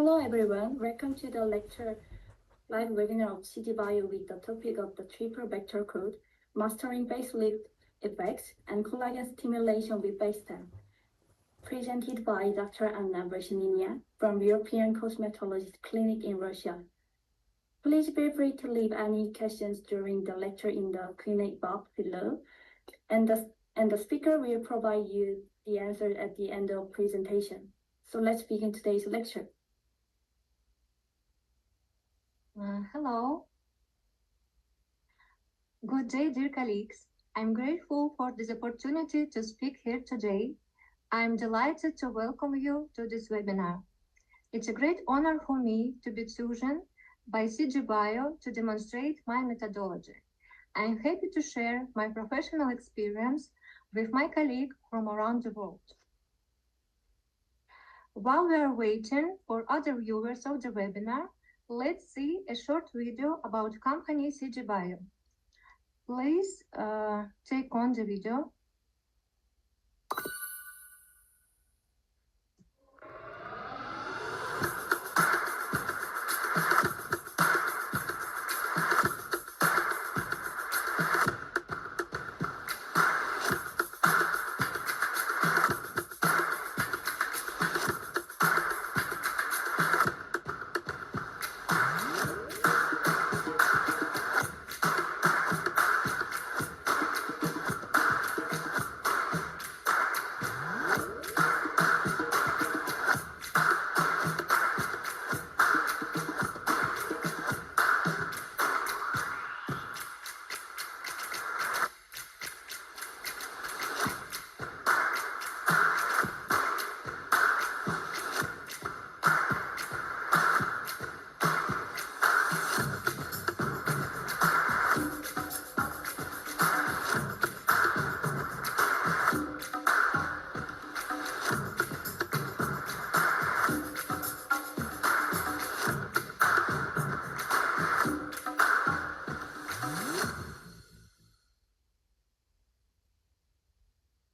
Hello everyone, welcome to the lecture live webinar of CGBio with the topic of the triple vector code, mastering facelift effects and collagen stimulation with Facetem, presented by Dr. Anna Vershininia from European Cosmetologist Clinic in Russia. Please feel free to leave any questions during the lecture in the Q&A box below, and the speaker will provide you the answer at the end of presentation. So let's begin today's lecture. Hello. Good day, dear colleagues. I'm grateful for this opportunity to speak here today. I'm delighted to welcome you to this webinar. It's a great honor for me to be chosen by CGBio to demonstrate my methodology. I'm happy to share my professional experience with my colleague from around the world. While we are waiting for other viewers of the webinar, let's see a short video about company CGBio. Please take on the video.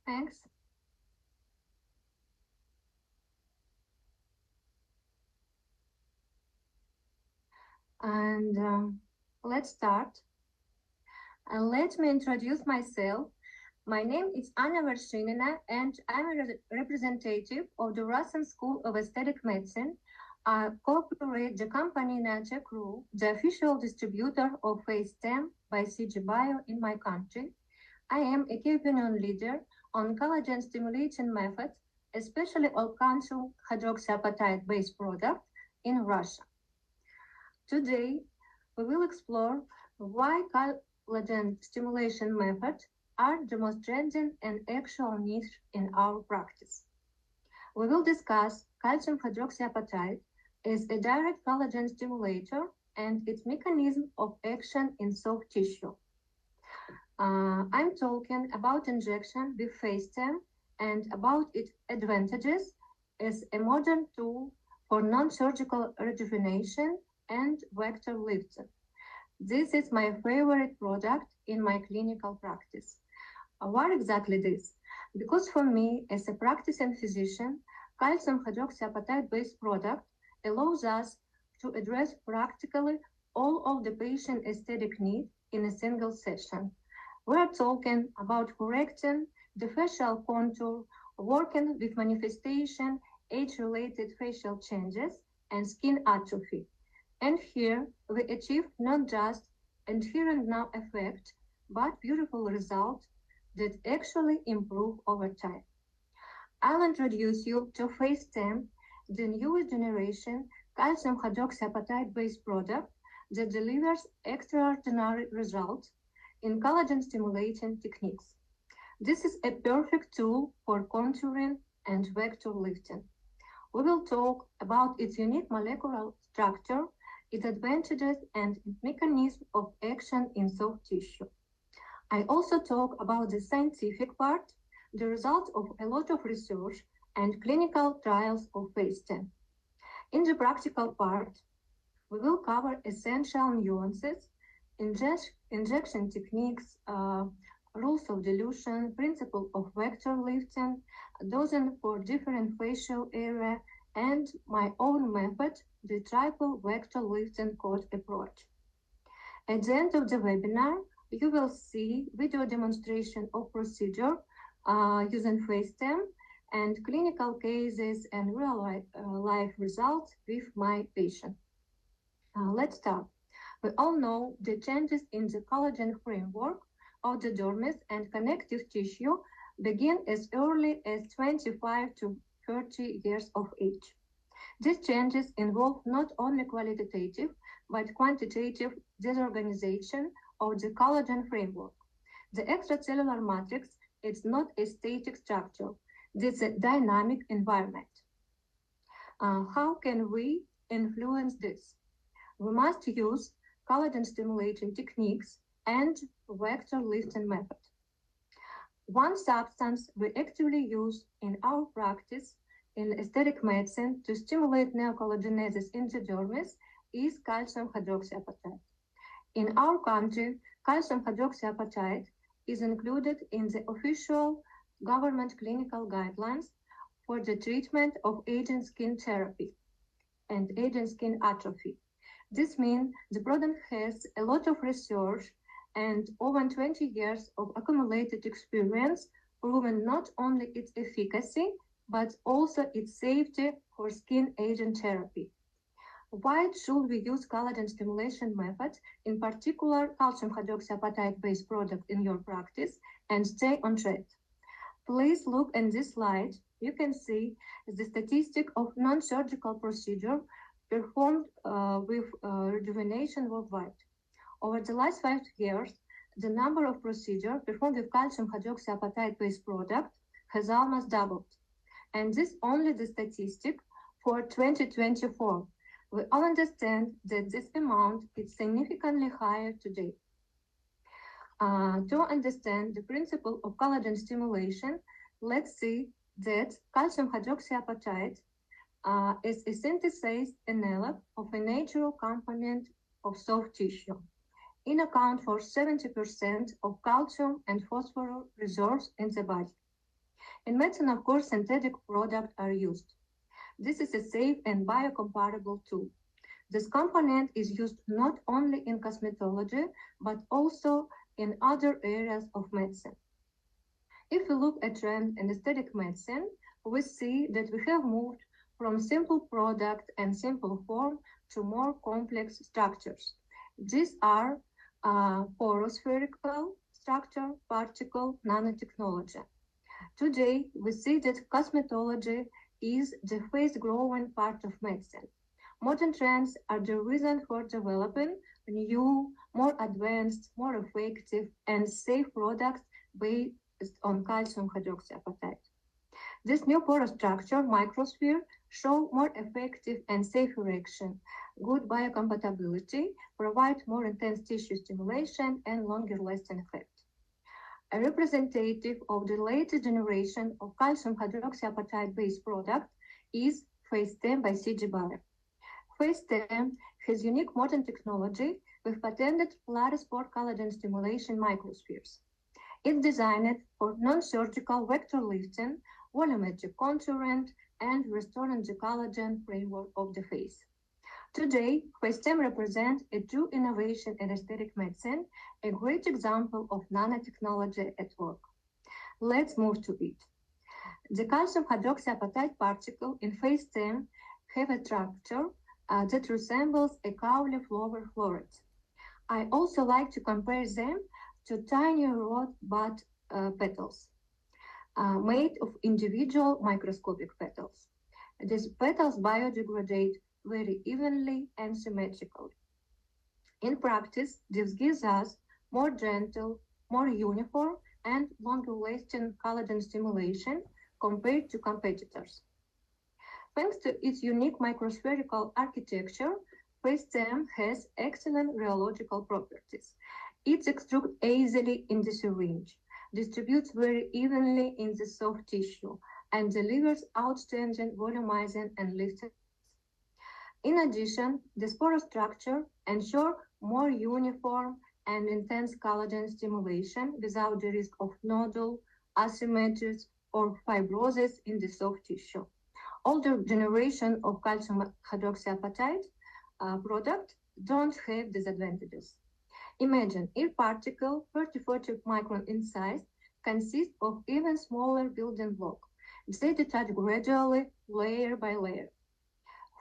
Thanks. And let's start. And let me introduce myself. My name is Anna Vershinina, and I'm a representative of the Russian School of Aesthetic Medicine. I cooperate the company Natech Group, the official distributor of Facetem by CGBio in my country. I am a key opinion leader on collagen stimulation methods, especially alkyl hydroxyapatite-based product in Russia. Today, we will explore why collagen stimulation methods are the most trending and actual needs in our practice. We will discuss calcium hydroxyapatite as a direct collagen stimulator and its mechanism of action in soft tissue. I'm talking about injection with Facetem and about its advantages as a modern tool for non-surgical rejuvenation and vector lifting. This is my favorite product in my clinical practice. Why exactly this? Because for me, as a practicing physician, calcium hydroxyapatite-based product allows us to address practically all of the patient aesthetic needs in a single session. We're talking about correcting the facial contour, working with manifestation, age-related facial changes, and skin atrophy. And here we achieve not just adherent now effect, but beautiful results that actually improve over time. I'll introduce you to Facetem, the newest generation calcium hydroxyapatite-based product that delivers extraordinary results in collagen stimulating techniques. This is a perfect tool for contouring and vector lifting. We will talk about its unique molecular structure, its advantages, and its mechanism of action in soft tissue. I also talk about the scientific part, the results of a lot of research and clinical trials of Facetem. In the practical part, we will cover essential nuances, injection techniques, rules of dilution, principle of vector lifting, dosing for different facial area, and my own method, the triple vector lifting code approach. At the end of the webinar, you will see video demonstration of procedure using Facetem and clinical cases and real-life results with my patient. Let's start. We all know the changes in the collagen framework of the dermis and connective tissue begin as early as 25 to 30 years of age. These changes involve not only qualitative but quantitative disorganization of the collagen framework. The extracellular matrix is not a static structure, it's a dynamic environment. How can we influence this? We must use collagen stimulating techniques and vector lifting method. One substance we actively use in our practice in aesthetic medicine to stimulate neocollagenesis in the dermis is calcium hydroxyapatite. In our country, calcium hydroxyapatite is included in the official government clinical guidelines for the treatment of aging skin therapy and aging skin atrophy. This means the product has a lot of research and over 20 years of accumulated experience proving not only its efficacy but also its safety for skin aging therapy. Why should we use collagen stimulation method, in particular calcium hydroxyapatite-based product in your practice, and stay on track? Please look at this slide. You can see the statistic of non-surgical procedure performed with rejuvenation worldwide. Over the last 5 years, the number of procedures performed with calcium hydroxyapatite-based product has almost doubled. And this only the statistic for 2024. We all understand that this amount is significantly higher today. To understand the principle of collagen stimulation, let's see that calcium hydroxyapatite is a synthesized analog of a natural component of soft tissue. It accounts for 70% of calcium and phosphorus reserves in the body. In medicine, of course, synthetic products are used. This is a safe and biocompatible tool. This component is used not only in cosmetology, but also in other areas of medicine. If we look at trends in aesthetic medicine, we see that we have moved from simple product and simple form to more complex structures. These are porospherical structure, particle, nanotechnology. Today, we see that cosmetology is the fast-growing part of medicine. Modern trends are the reason for developing new, more advanced, more effective, and safe products based on calcium hydroxyapatite. This new porous structure, microsphere, show more effective and safer action, good biocompatibility, provide more intense tissue stimulation, and longer-lasting effect. A representative of the latest generation of calcium hydroxyapatite-based product is Facetem by CG Bio. Facetem has unique modern technology with patented Polaris-Port collagen stimulation microspheres. It's designed for non-surgical vector lifting, volumetric contouring, and restoring the collagen framework of the face. Today, Facetem represents a true innovation in aesthetic medicine, a great example of nanotechnology at work. Let's move to it. The calcium hydroxyapatite particle in Facetem have a structure that resembles a cauliflower floret. I also like to compare them to tiny rosebud petals made of individual microscopic petals. These petals biodegrade very evenly and symmetrically. In practice, this gives us more gentle, more uniform, and longer-lasting collagen stimulation compared to competitors. Thanks to its unique microspherical architecture, Facetem has excellent rheological properties. It extrudes easily in the syringe, distributes very evenly in the soft tissue, and delivers outstanding volumizing and lifting. In addition, the spore structure ensures more uniform and intense collagen stimulation without the risk of nodule, asymmetries, or fibrosis in the soft tissue. Older generation of calcium hydroxyapatite product don't have disadvantages. Imagine air particle 30-40 micron in size consists of even smaller building block. They detach gradually, layer by layer.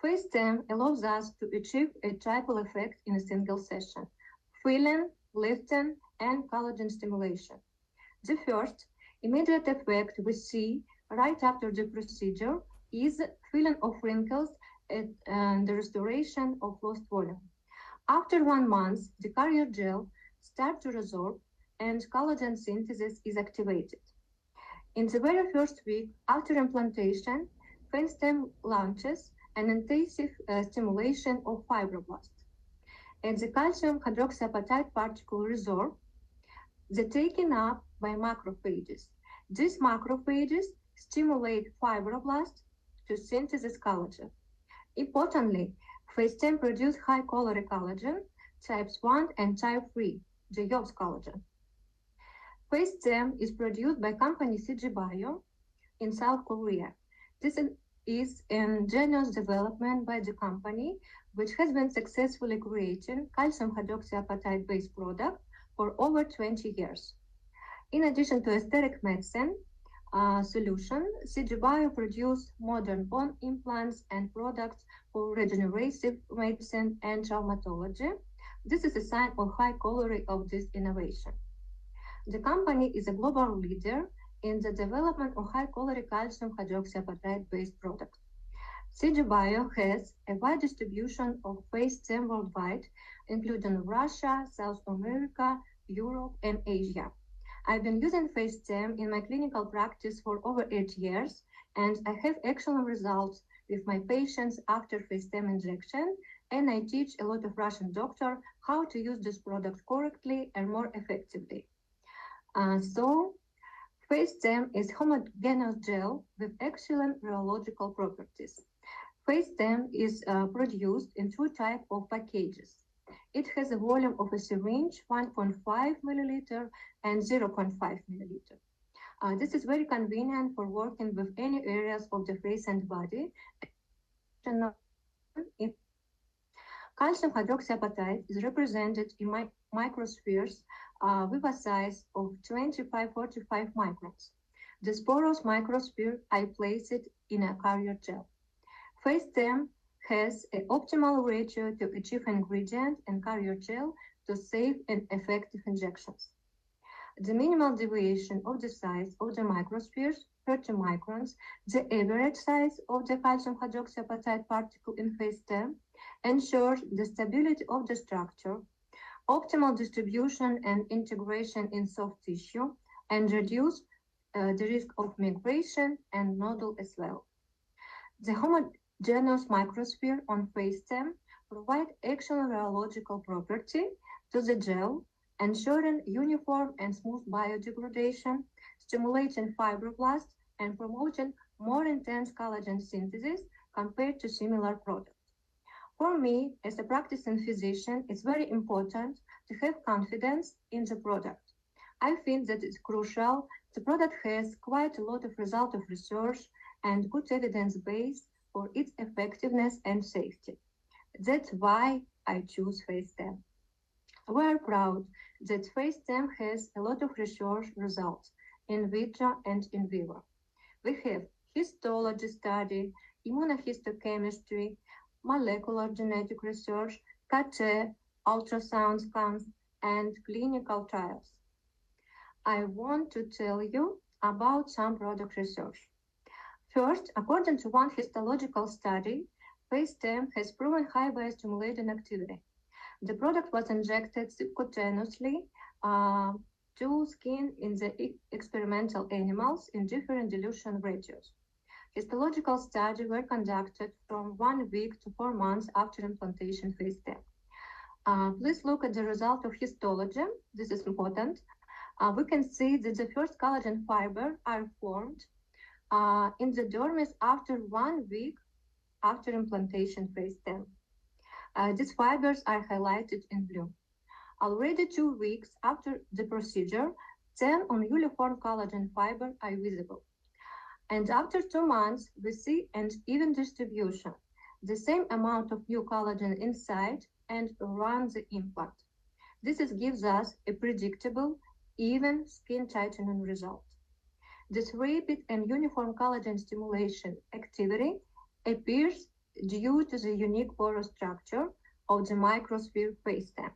Facetem allows us to achieve a triple effect in a single session: filling, lifting, and collagen stimulation. The first immediate effect we see right after the procedure is filling of wrinkles and the restoration of lost volume. After 1 month, the carrier gel starts to resorb and collagen synthesis is activated. In the very first week after implantation, Facetem launches an intensive stimulation of fibroblasts. As the calcium hydroxyapatite particle resorb, they're taken up by macrophages. These macrophages stimulate fibroblasts to synthesize collagen. Importantly, Facetem produces high-quality collagen, types 1 and type 3, the Yob's collagen. Facetem is produced by company CG Bio in South Korea. This is an ingenious development by the company, which has been successfully creating calcium hydroxyapatite-based product for over 20 years. In addition to aesthetic medicine solution, CG Bio produce modern bone implants and products for regenerative medicine and traumatology. This is a sign of high quality of this innovation. The company is a global leader in the development of high-quality calcium hydroxyapatite-based products. CG Bio has a wide distribution of Facetem worldwide, including Russia, South America, Europe, and Asia. I've been using Facetem in my clinical practice for over 8 years, and I have excellent results with my patients after Facetem injection, and I teach a lot of Russian doctors how to use this product correctly and more effectively. So, Facetem is homogeneous gel with excellent rheological properties. Facetem is produced in two types of packages. It has a volume of a syringe, 1.5 milliliter and 0.5 milliliter. This is very convenient for working with any areas of the face and body. Calcium hydroxyapatite is represented in microspheres with a size of 25-45 microns. This porous microsphere, I place it in a carrier gel. Facetem has an optimal ratio to achieve ingredient and carrier gel to safe and effective injections. The minimal deviation of the size of the microspheres, 30 microns, the average size of the calcium hydroxyapatite particle in Facetem, ensures the stability of the structure, optimal distribution and integration in soft tissue, and reduce the risk of migration and nodule as well. The homogeneous microsphere on Facetem provide excellent rheological property to the gel, ensuring uniform and smooth biodegradation, stimulating fibroblasts, and promoting more intense collagen synthesis compared to similar products. For me, as a practicing physician, it's very important to have confidence in the product. I think that it's crucial. The product has quite a lot of result of research and good evidence base for its effectiveness and safety. That's why I choose Facetem. We are proud that Facetem has a lot of research results in vitro and in vivo. We have histology study, immunohistochemistry, molecular genetic research, CAT, ultrasound scans, and clinical trials. I want to tell you about some product research. First, according to one histological study, Facetem has proven high biostimulating activity. The product was injected subcutaneously to skin in the experimental animals in different dilution ratios. Histological studies were conducted from 1 week to 4 months after implantation Facetem. Please look at the result of histology. This is important. We can see that the first collagen fibers are formed in the dermis after 1 week after implantation Facetem. These fibers are highlighted in blue. Already 2 weeks after the procedure, 10 uniform collagen fibers are visible. And after 2 months, we see an even distribution, the same amount of new collagen inside and around the implant. Gives us a predictable, even skin tightening result. This rapid and uniform collagen stimulation activity appears due to the unique porous structure of the microsphere Facetem.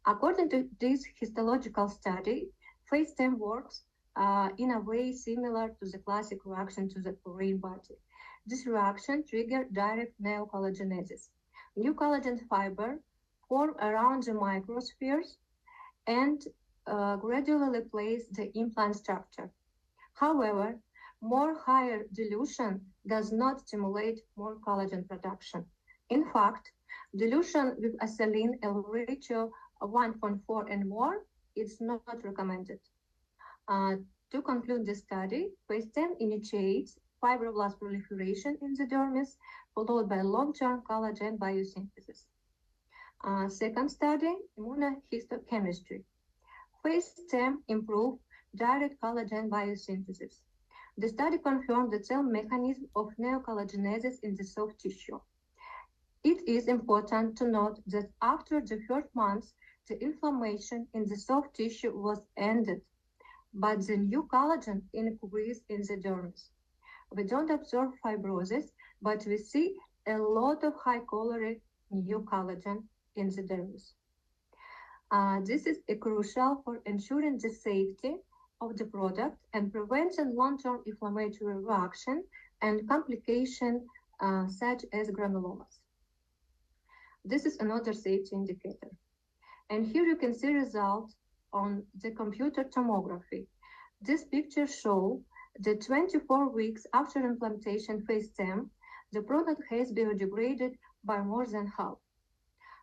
According to this histological study, Facetem works in a way similar to the classic reaction to the foreign body. This reaction triggers direct neocollagenesis. New collagen fiber form around the microspheres and gradually replace the implant structure. However, more higher dilution does not stimulate more collagen production. In fact, dilution with a saline L ratio of 1.4 and more is not recommended. To conclude the study, Facetem initiates fibroblast proliferation in the dermis, followed by long-term collagen biosynthesis. Second study, immunohistochemistry. Facetem improved direct collagen biosynthesis. The study confirmed the cell mechanism of neocollagenesis in the soft tissue. It is important to note that after the first months, the inflammation in the soft tissue was ended, but the new collagen increased in the dermis. We don't observe fibrosis, but we see a lot of high-calorie new collagen in the dermis. This is crucial for ensuring the safety of the product and preventing long-term inflammatory reaction and complications such as granulomas. This is another safety indicator. And here you can see results on the computer tomography. This picture shows that 24 weeks after implantation Facetem, the product has biodegraded by more than half.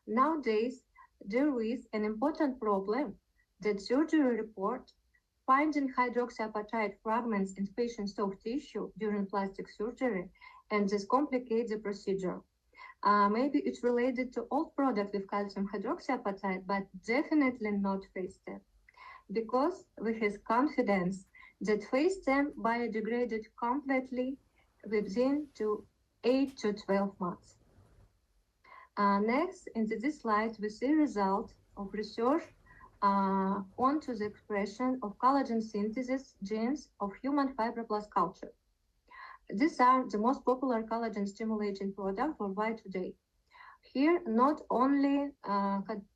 Nowadays, there is an important problem that surgery report finding hydroxyapatite fragments in patient soft tissue during plastic surgery, and this complicates the procedure. Maybe it's related to old product with calcium hydroxyapatite, but definitely not Facetem, because we have confidence that Facetem biodegraded completely within 8 to 12 months. Next, in this slide, we see results of research onto the expression of collagen synthesis genes of human fibroblast culture. These are the most popular collagen stimulating products worldwide today. Here, not only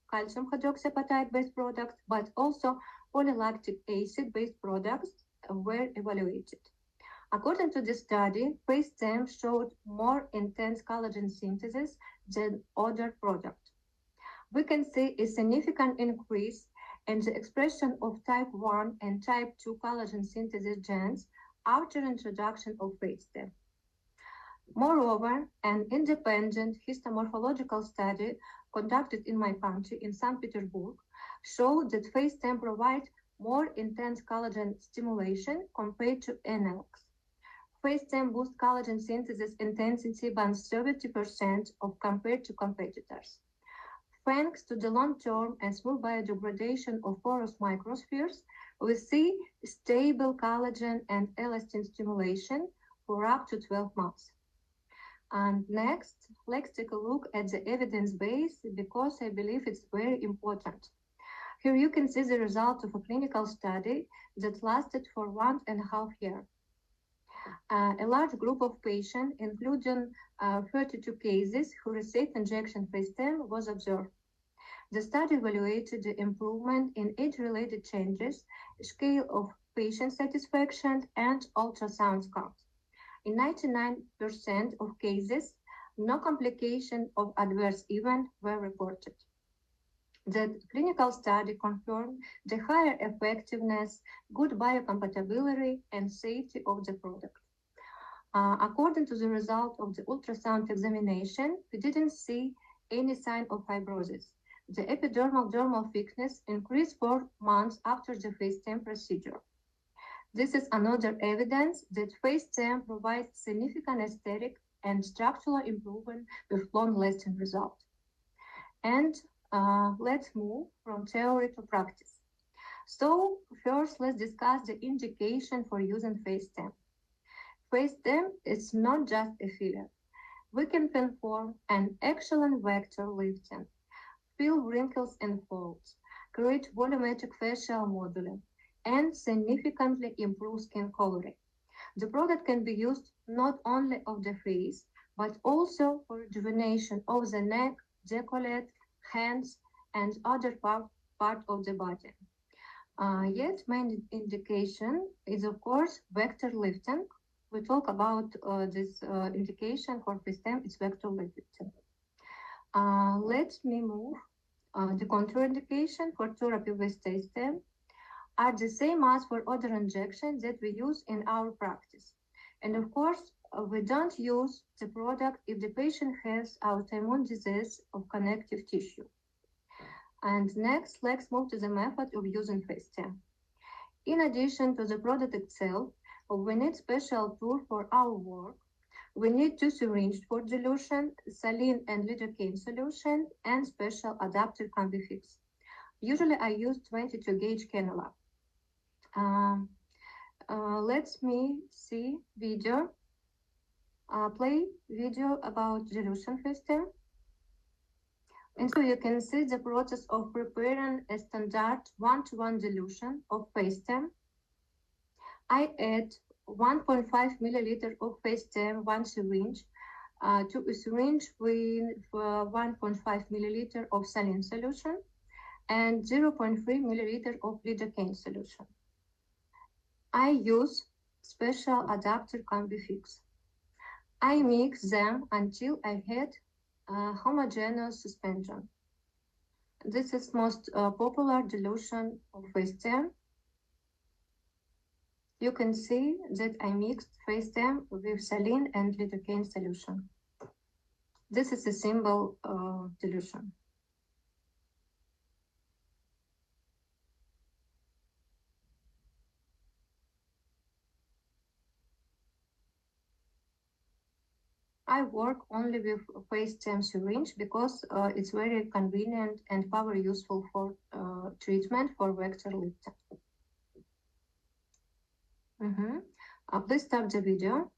calcium hydroxyapatite-based products, but also polylactic acid-based products were evaluated. According to the study, Facetem showed more intense collagen synthesis than other products. We can see a significant increase in the expression of type 1 and type 2 collagen synthesis genes after introduction of Facetem. Moreover, an independent histomorphological study conducted in my country, in St. Petersburg, showed that Facetem provides more intense collagen stimulation compared to analogs. Facetem boosts collagen synthesis intensity by 70% compared to competitors. Thanks to the long-term and smooth biodegradation of porous microspheres, we see stable collagen and elastin stimulation for up to 12 months. And next, let's take a look at the evidence base, because I believe it's very important. Here you can see the result of a clinical study that lasted for 1.5 years. A large group of patients, including 32 cases who received injection Facetem, was observed. The study evaluated the improvement in age-related changes, scale of patient satisfaction, and ultrasound count. In 99% of cases, no complication of adverse event were reported. The clinical study confirmed the higher effectiveness, good biocompatibility, and safety of the product. According to the result of the ultrasound examination, we didn't see any sign of fibrosis. The epidermal dermal thickness increased 4 months after the Facetem procedure. This is another evidence that Facetem provides significant aesthetic and structural improvement with long-lasting results. And let's move from theory to practice. So first, let's discuss the indication for using Facetem. Facetem is not just a filler. We can perform an excellent vector lifting, fill wrinkles and folds, create volumetric facial modeling, and significantly improve skin coloring. The product can be used not only of the face, but also for rejuvenation of the neck, decollete, hands, and other part of the body. Yet main indication is of course vector lifting. We talk about this indication for Facetem, it's vector lifting. Let me move. The contraindication for therapy with Facetem are the same as for other injections that we use in our practice. And of course, we don't use the product if the patient has autoimmune disease of connective tissue. And next, let's move to the method of using Facetem. In addition to the product itself, we need special tool for our work. We need 2 syringes for dilution, saline and lidocaine solution, and special adapter can be fixed. Usually I use 22 gauge cannula. Let me see video. Play video about dilution Facetem. And so you can see the process of preparing a standard 1-to-1 dilution of Facetem. I add 1.5 milliliter of Facetem, 1 syringe, to a syringe with 1.5 milliliter of saline solution and 0.3 milliliter of lidocaine solution. I use special adapter can be fixed. I mix them until I get homogeneous suspension. This is most popular dilution of Facetem. You can see that I mixed Facetem with saline and lidocaine solution. This is a simple dilution. I work only with Facetem syringe because it's very convenient and power useful for treatment for vector lifting. Please start the video.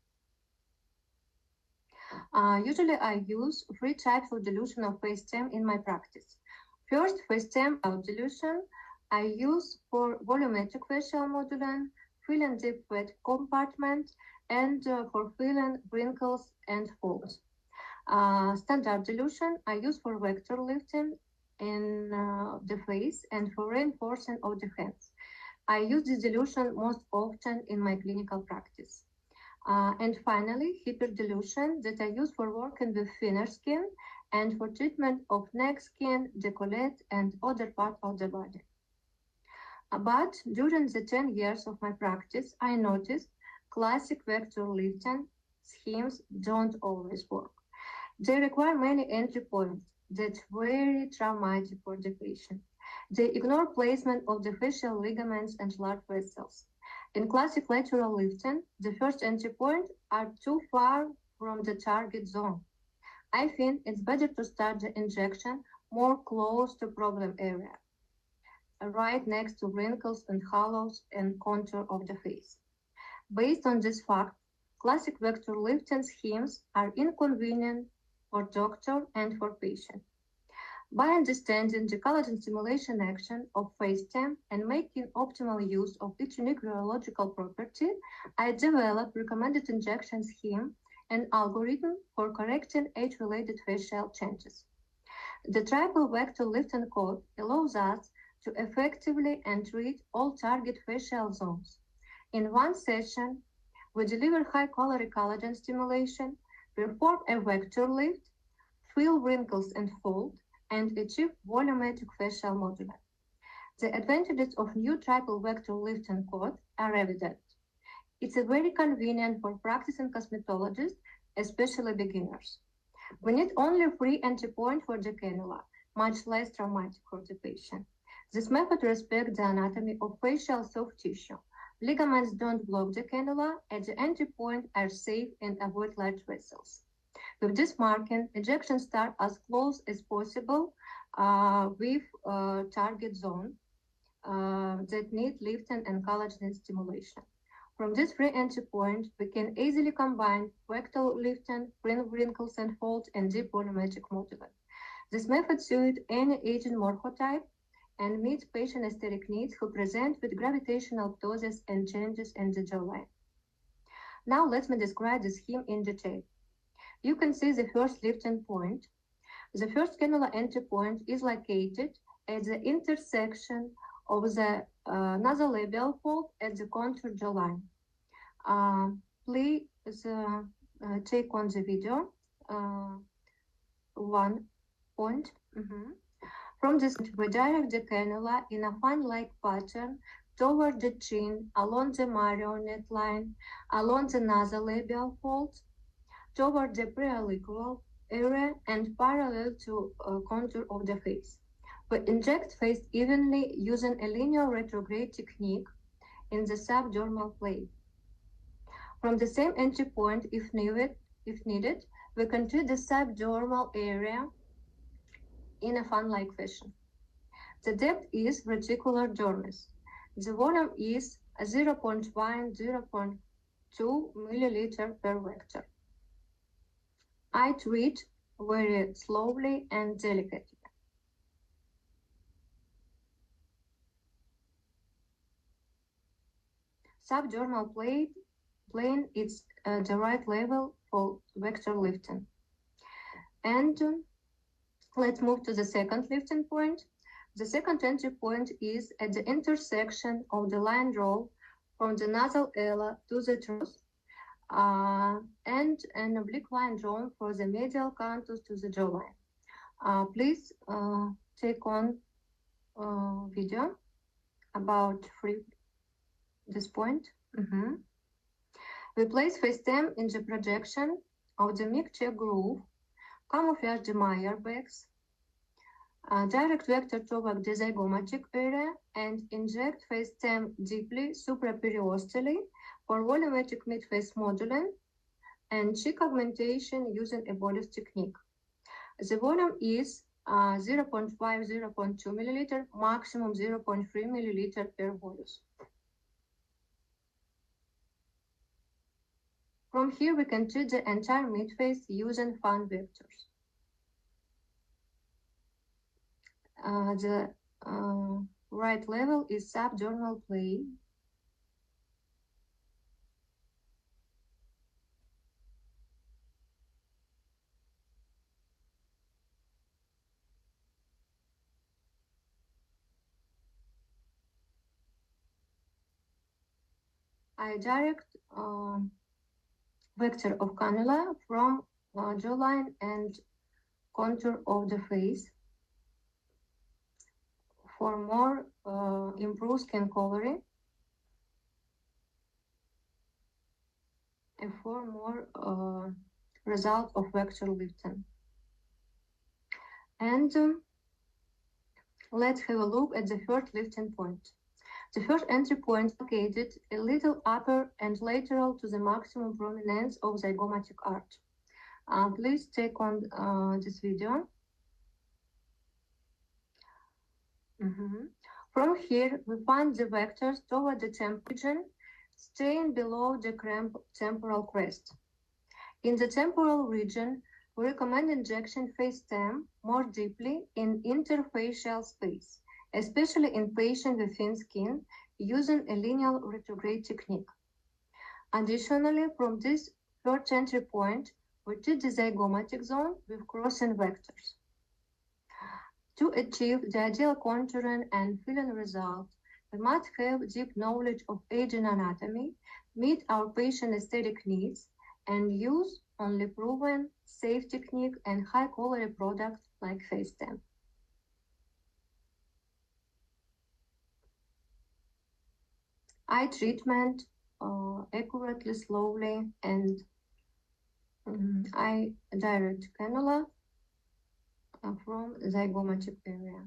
Usually I use 3 types of dilution of Facetem in my practice. First, Facetem out dilution I use for volumetric facial modeling, filling deep wet compartment, and for filling wrinkles and folds. Standard dilution I use for vector lifting in the face and for reinforcing of the hands. I use this dilution most often in my clinical practice. And finally, hyperdilution that I use for working with thinner skin and for treatment of neck skin, decollete, and other parts of the body. But during the 10 years of my practice, I noticed classic vector lifting schemes don't always work. They require many entry points that are very traumatic for the patient. They ignore placement of the facial ligaments and large vessels. In classic lateral lifting, the first entry points are too far from the target zone. I think it's better to start the injection more close to problem area, right next to wrinkles and hollows and contour of the face. Based on this fact, classic vector lifting schemes are inconvenient for doctor and for patient. By understanding the collagen stimulation action of Facetem and making optimal use of its unique rheological property, I developed recommended injection scheme and algorithm for correcting age-related facial changes. The triple vector lifting code allows us to effectively treat all target facial zones. In one session, we deliver high-quality collagen stimulation, perform a vector lift, fill wrinkles and fold, and achieve volumetric facial modeling. The advantages of new triple vector lifting code are evident. It's very convenient for practicing cosmetologists, especially beginners. We need only 3 entry points for the cannula, much less traumatic for the patient. This method respects the anatomy of facial soft tissue. Ligaments don't block the cannula, and the entry points are safe and avoid large vessels. With this marking, injections start as close as possible with target zone that need lifting and collagen stimulation. From this free entry point, we can easily combine vector lifting, wrinkles and folds, and deep volumetric modeling. This method suits any aging morphotype and meets patient aesthetic needs who present with gravitational ptosis and changes in the jawline. Now let me describe the scheme in detail. You can see the first lifting point. The first cannula entry point is located at the intersection of the nasolabial fold at the contour jawline. Please take on the video 1 point. From this, we direct the cannula in a fan-like pattern toward the chin, along the marionette line, along the nasolabial fold, toward the preauricular area, and parallel to contour of the face. We inject face evenly using a linear retrograde technique in the subdermal plane. From the same entry point, if needed, we can treat the subdermal area in a fan-like fashion. The depth is reticular dermis. The volume is 0.1–0.2 milliliter per vector. I treat very slowly and delicately. Subdermal plane is the right level for vector lifting. And let's move to the second lifting point. The second entry point is at the intersection of the line draw from the nasal ala to the truth, and an oblique line drawn for the medial contours to the jawline. Please take on video about this point. We place Facetem in the projection of the mid-cheek groove, camouflage the Meyer bags, direct vector toward the zygomatic area, and inject Facetem deeply supraperiostally for volumetric mid-face modeling and cheek augmentation using a bolus technique. The volume is 0.5–0.2 milliliter, maximum 0.3 milliliter per bolus. From here, we can treat the entire mid-face using fan vectors. The right level is subdermal plane. I direct vector of cannula from jawline and contour of the face for more improved skin coloring and for more result of vector lifting. And let's have a look at the first lifting point. The first entry point located a little upper and lateral to the maximum prominence of zygomatic arch. Please take on this video. From here, we find the vectors toward the temporal region, staying below the temporal crest. In the temporal region, we recommend injection Facetem more deeply in interfacial space, especially in patients with thin skin, using a linear retrograde technique. Additionally, from this first entry point, we treat the zygomatic zone with crossing vectors. To achieve the ideal contouring and filling result, we must have deep knowledge of aging anatomy, meet our patient aesthetic needs, and use only proven, safe technique and high-quality products like Facetem. Eye treatment accurately, slowly, and I direct cannula from zygomatic area.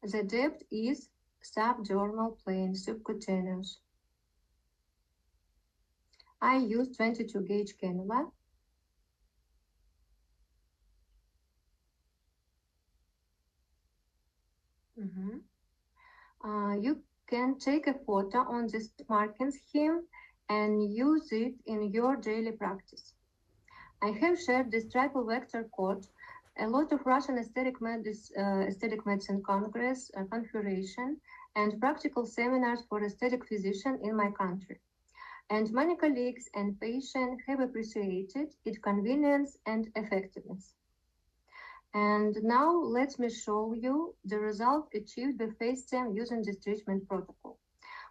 The depth is subdermal plane subcutaneous. I use 22 gauge cannula. You can take a photo on this marking scheme and use it in your daily practice. I have shared this triple vector code a lot of Russian aesthetic medicine congress, configuration, and practical seminars for aesthetic physicians in my country. And many colleagues and patients have appreciated its convenience and effectiveness. And now let me show you the result achieved with Facetem using this treatment protocol.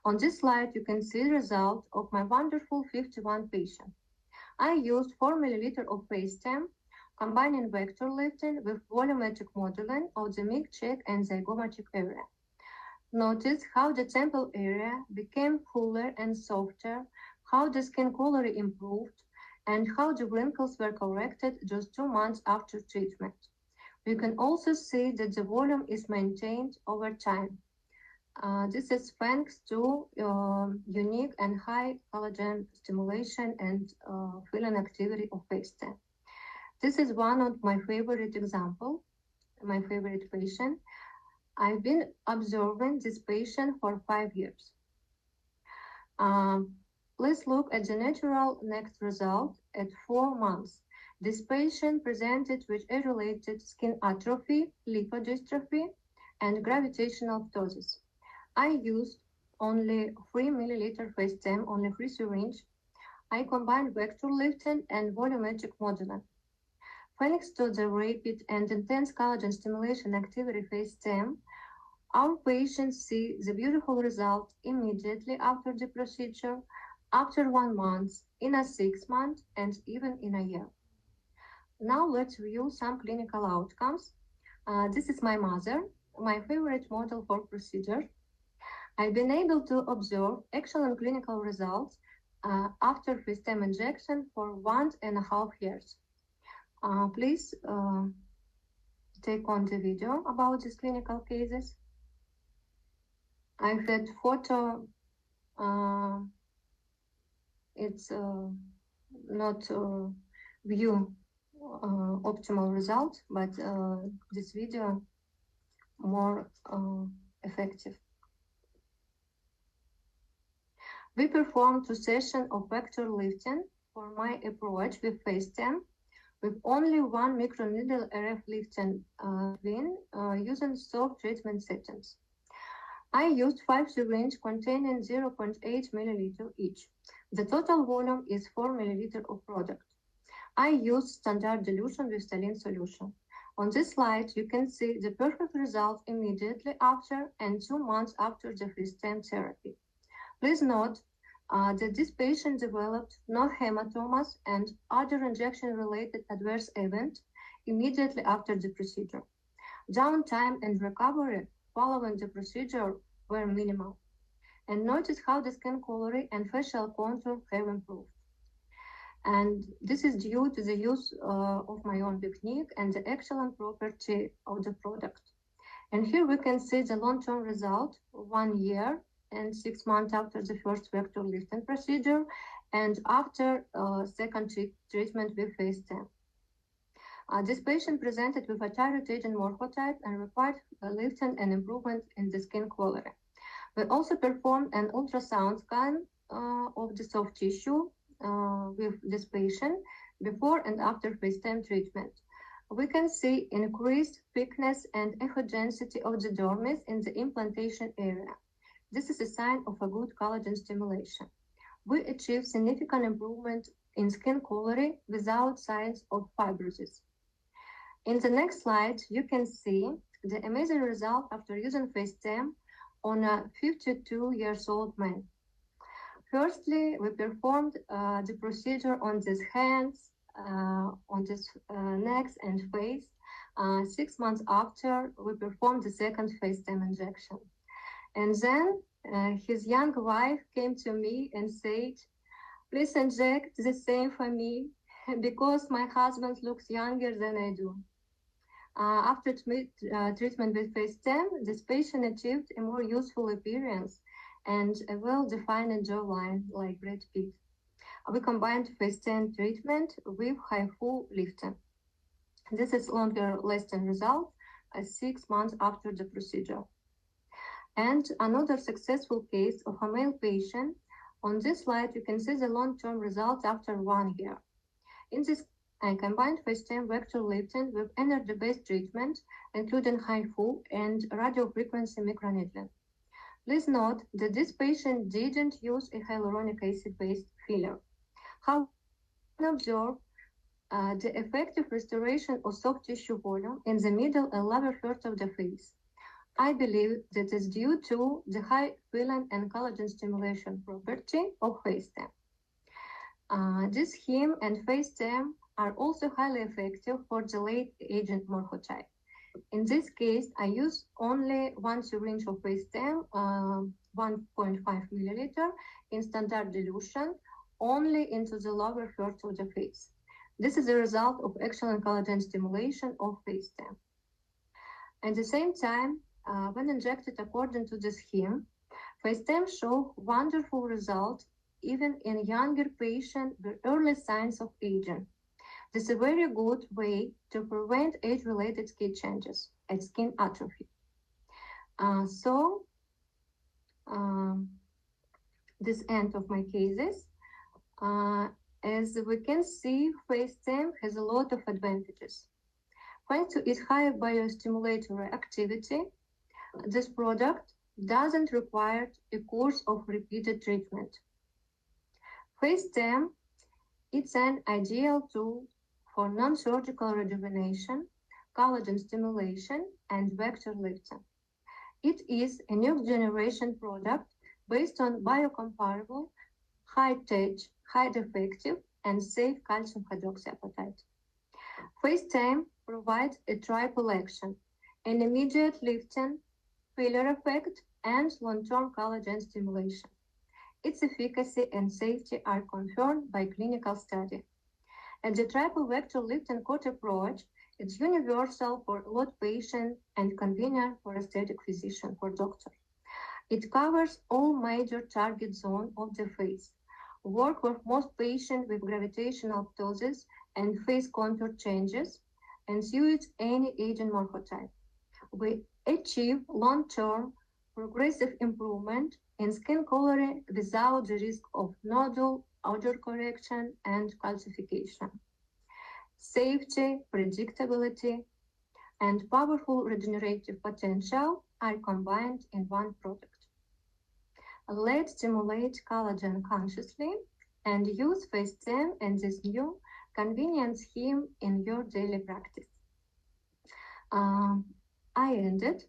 On this slide, you can see the result of my wonderful 51 patient. I used 4 ml of Facetem, combining vector lifting with volumetric modeling of the mid-cheek and zygomatic area. Notice how the temple area became fuller and softer, how the skin color improved, and how the wrinkles were corrected just 2 months after treatment. You can also see that the volume is maintained over time. This is thanks to unique and high collagen stimulation and filling activity of Facetem. This is one of my favorite example, my favorite patient. I've been observing this patient for 5 years. Let's look at the natural next result at 4 months. This patient presented with age-related skin atrophy, lipodystrophy, and gravitational ptosis. I used only 3 ml Facetem, only 3 syringe. I combined vector lifting and volumetric modeling. Thanks to the rapid and intense collagen stimulation activity Facetem, our patients see the beautiful result immediately after the procedure, after 1 month, in a 6 month, and even in a year. Now let's review some clinical outcomes. This is my mother, my favorite model for procedure. I've been able to observe excellent clinical results after Facetem injection for 1.5 years. Please take on the video about these clinical cases. I've had photo, it's not view optimal result, but this video more effective. We performed 2 sessions of vector lifting for my approach with Facetem, with only 1 microneedle RF lifting using soft treatment settings. I used 5 syringes containing 0.8 ml each. The total volume is 4 ml of product. I used standard dilution with saline solution. On this slide, you can see the perfect result immediately after and 2 months after the Facetem therapy. Please note that this patient developed no hematomas and other injection-related adverse events immediately after the procedure. Downtime and recovery following the procedure were minimal. And notice how the skin coloring and facial contour have improved. And this is due to the use of my own technique and the excellent property of the product. And here we can see the long-term result, 1 year and 6 months after the first vector lifting procedure and after second treatment with Facetem. This patient presented with a thyroid agent morphotype and required lifting and improvement in the skin quality. We also performed an ultrasound scan of the soft tissue with this patient before and after Facetem treatment. We can see increased thickness and density of the dermis in the implantation area. This is a sign of a good collagen stimulation. We achieved significant improvement in skin coloring without signs of fibrosis. In the next slide, you can see the amazing result after using Facetem on a 52-year-old man. Firstly, we performed the procedure on these hands, on this neck and face. 6 months after, we performed the second Facetem injection. And then his young wife came to me and said, "Please inject the same for me because my husband looks younger than I do." After treatment with Facetem, this patient achieved a more youthful appearance and a well-defined jawline like Brad Pitt. We combined Facetem treatment with high-full lifting. This is longer-lasting result 6 months after the procedure. And another successful case of a male patient. On this slide, you can see the long-term results after 1 year. In this, I combined Facetem vector lifting with energy-based treatment, including HIFU and radiofrequency microneedling. Please note that this patient didn't use a hyaluronic acid-based filler. However, we can observe the effective restoration of soft tissue volume in the middle and lower third of the face. I believe that is due to the high fill-in and collagen stimulation property of Facetem. This heme and Facetem are also highly effective for the late aging morphotype. In this case, I use only 1 syringe of Facetem, 1.5 milliliter in standard dilution, only into the lower third of the face. This is a result of excellent collagen stimulation of Facetem. At the same time, when injected according to the scheme, Facetem show wonderful results even in younger patients with early signs of aging. This is a very good way to prevent age-related skin changes and skin atrophy. This end of my cases. As we can see, Facetem has a lot of advantages. Thanks to its high biostimulatory activity, this product doesn't require a course of repeated treatment. Facetem is an ideal tool for non-surgical rejuvenation, collagen stimulation, and vector lifting. It is a new generation product based on biocomparable, high-touch, high-effective, and safe calcium hydroxyapatite. Facetem provides a triple action, an immediate lifting, filler effect, and long-term collagen stimulation. Its efficacy and safety are confirmed by clinical study. And the triple vector lift and coat approach is universal for a lot patient and convenient for aesthetic physician, for doctor. It covers all major target zone of the face, work with most patients with gravitational ptosis and face contour changes, and suits any aging morphotype. We achieve long-term progressive improvement in skin coloring without the risk of nodule, outer correction, and calcification. Safety, predictability, and powerful regenerative potential are combined in one product. Let's stimulate collagen consciously and use Facetem and this new convenient scheme in your daily practice. I ended,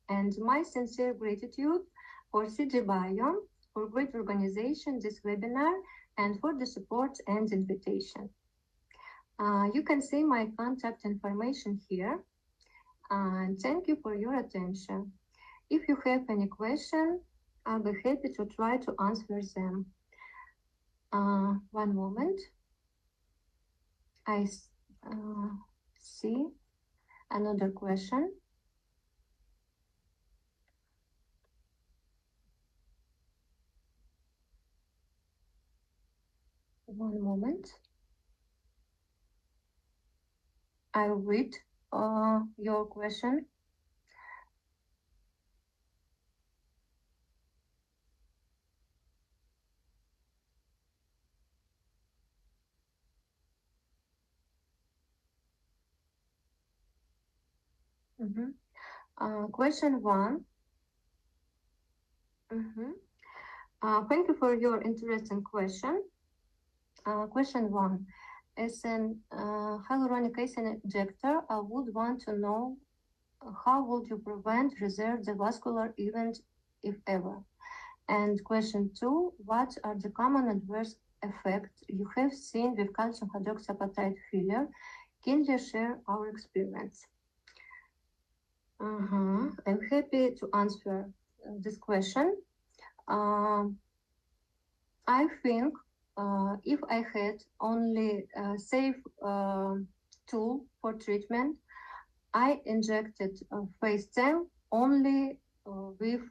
and my sincere gratitude for CG Bio for great organization this webinar and for the support and invitation. You can see my contact information here, and thank you for your attention. If you have any question, I'll be happy to try to answer them. One moment. I see another question. One moment. I'll read your question. Question 1. Thank you for your interesting question. Question 1. As an hyaluronic acid injector, I would want to know how would you prevent reserve the vascular event, if ever? And question 2, what are the common adverse effects you have seen with calcium hydroxyapatite filler? Can you share our experience? I'm happy to answer this question. I think if I had only a safe tool for treatment, I injected Facetem only with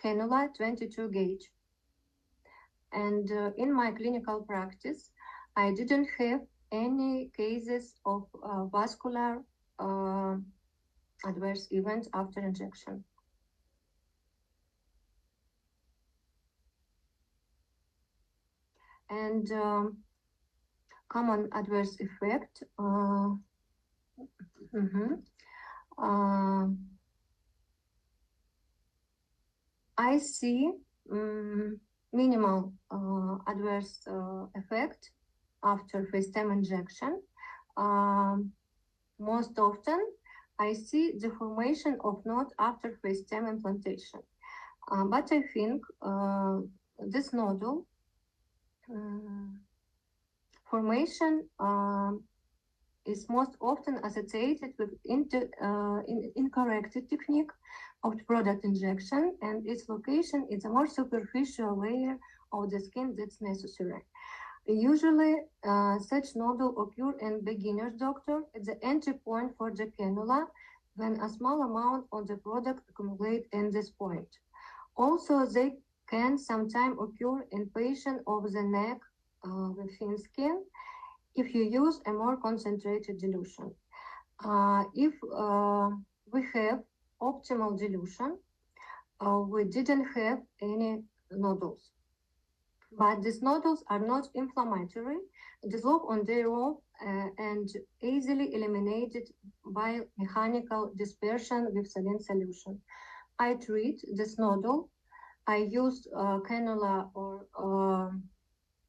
cannula 22 gauge. And in my clinical practice, I didn't have any cases of vascular adverse events after injection. And common adverse effect. I see minimal adverse effect after Facetem injection. Most often, I see the formation of node after Facetem implantation. But I think this nodule formation is most often associated with incorrect technique of product injection, and its location is a more superficial layer of the skin that's necessary. Usually, such nodule occur in beginner's doctor at the entry point for the cannula when a small amount of the product accumulate in this point. Also, they can sometimes occur in patients of the neck with thin skin if you use a more concentrated dilution. If we have optimal dilution, we didn't have any nodules. But these nodules are not inflammatory, dissolve on their own, and easily eliminated by mechanical dispersion with saline solution. I treat this nodule. I use cannula or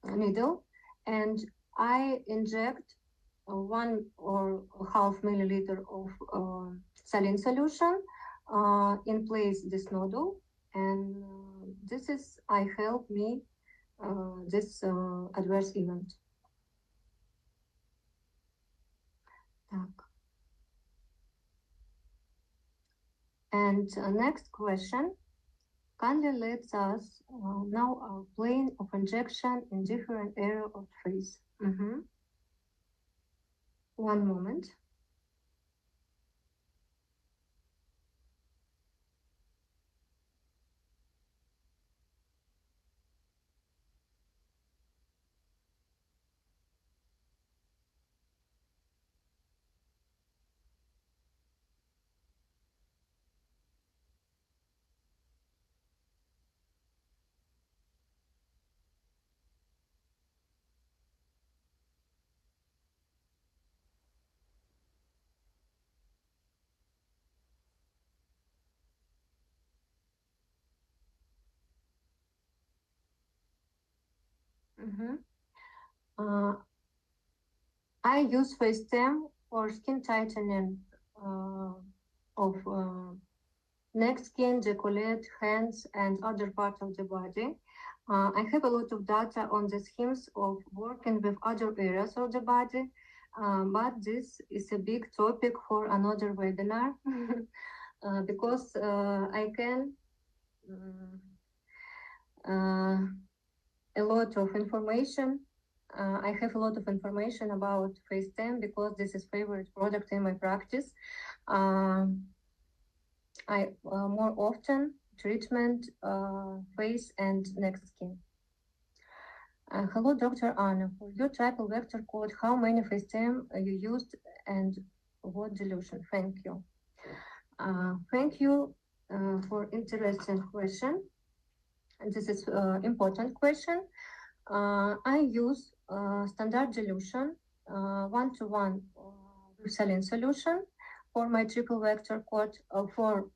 needle, and I inject 1.5 milliliter of saline solution in place this nodule, and this is help me this adverse event. And next question. Kindly let us know our plane of injection in different area of the face. One moment. I use Facetem for skin tightening of neck, skin, decollete, hands, and other parts of the body. I have a lot of data on the schemes of working with other areas of the body, but this is a big topic for another webinar because I can a lot of information. I have a lot of information about Facetem because this is favorite product in my practice. I more often treatment face and neck skin. Hello, Dr. Anna. For your triple vector code, how many Facetem you used and what dilution? Thank you. Thank you for interesting question. And this is important question. I use standard dilution 1:1 with saline solution for my triple vector code for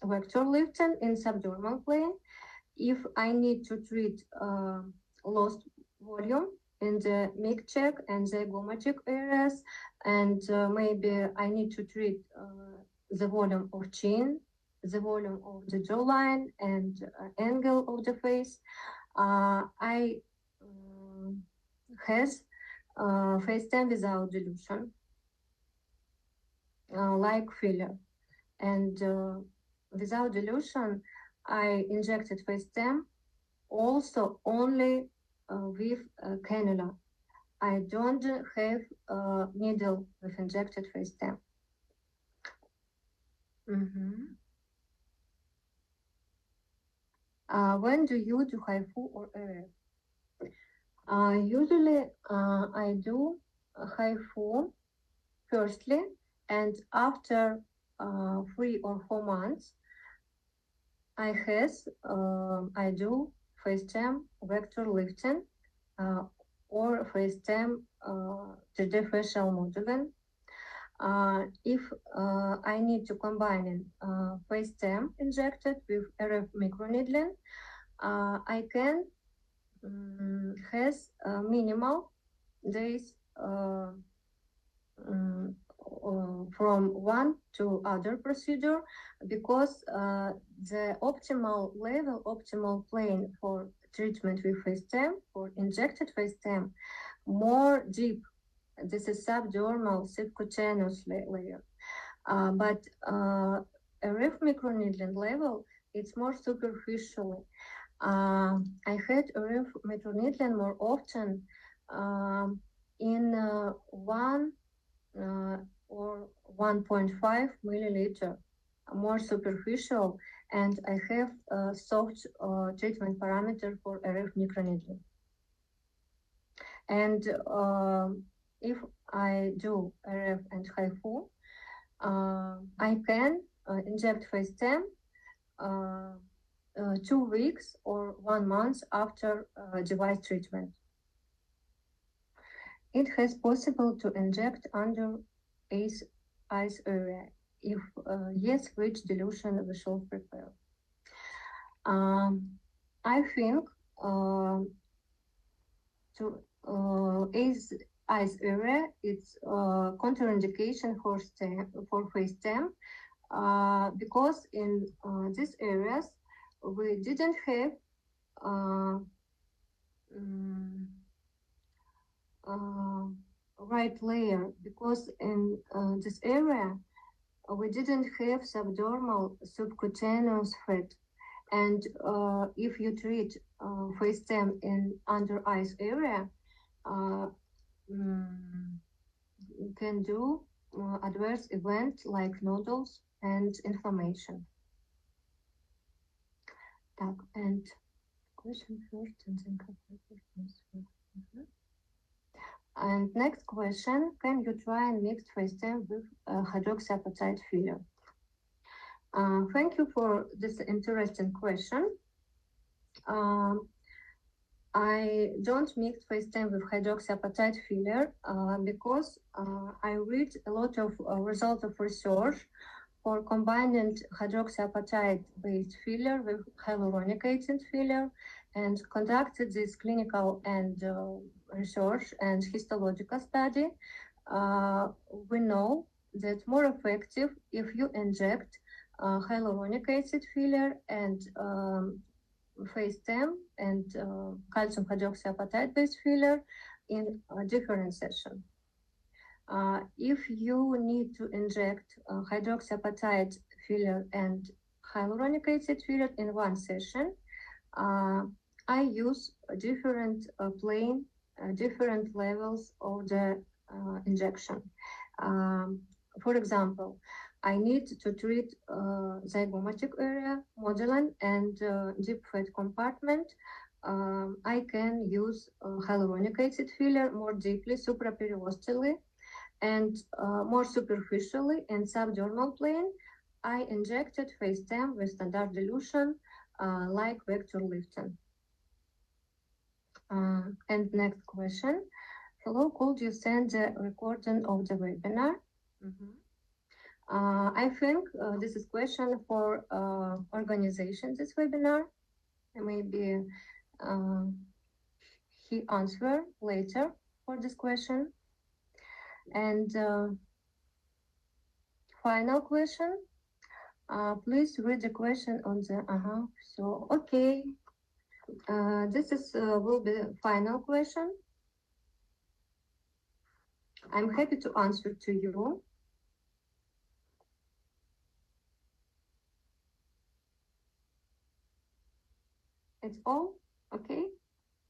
vector lifting in subdermal plane. If I need to treat lost volume in the mid-cheek and the zygomatic areas, and maybe I need to treat the volume of chin, the volume of the jawline, and angle of the face, I has Facetem without dilution, like filler. And without dilution, I injected Facetem also only with cannula. I don't have a needle with injected Facetem. When do you do HIFU or RF? Usually I do HIFU firstly, and after 3 or 4 months, I do Facetem vector lifting or Facetem 3D facial modeling. If I need to combine Facetem injected with RF microneedling, I can has minimal days from one to other procedure, because the optimal level, optimal plane for treatment with Facetem, for injected Facetem, more deep. This is subdermal subcutaneous layer. But RF microneedling level, it's more superficially. I had RF microneedling more often in 1 or 1.5 milliliter, more superficial, and I have a soft treatment parameter for RF microneedling. And if I do RF and HIFU, I can inject Facetem 2 weeks or 1 month after device treatment. It has possible to inject under eyes area. If yes, which dilution we should prepare? I think to eyes area, it's contraindication for Facetem, because in these areas we didn't have right layer, because in this area we didn't have subdermal subcutaneous fat. And if you treat Facetem in under eyes area, you can do adverse event like nodules and inflammation. And question first and then And next question, can you try and mix Facetem with hydroxyapatite filler? Thank you for this interesting question. I don't mix Facetem with hydroxyapatite filler because I read a lot of results of research for combining hydroxyapatite-based filler with hyaluronic acid filler, and conducted this clinical and research and histological study. We know that more effective if you inject hyaluronic acid filler and Facetem and calcium hydroxyapatite-based filler in a different session. If you need to inject hydroxyapatite filler and hyaluronic acid filler in one session, I use different plane, different levels of the injection. For example, I need to treat zygomatic area, modeling, and deep fat compartment. I can use hyaluronic acid filler more deeply supraperiosteally, and more superficially in subdermal plane. I injected Facetem with standard dilution like vector lifting. And next question. Hello, could you send the recording of the webinar? I think this is question for organization this webinar. Maybe he answer later for this question. And final question. Please read the question on the So okay. This is will be the final question. I'm happy to answer to you. It's all okay.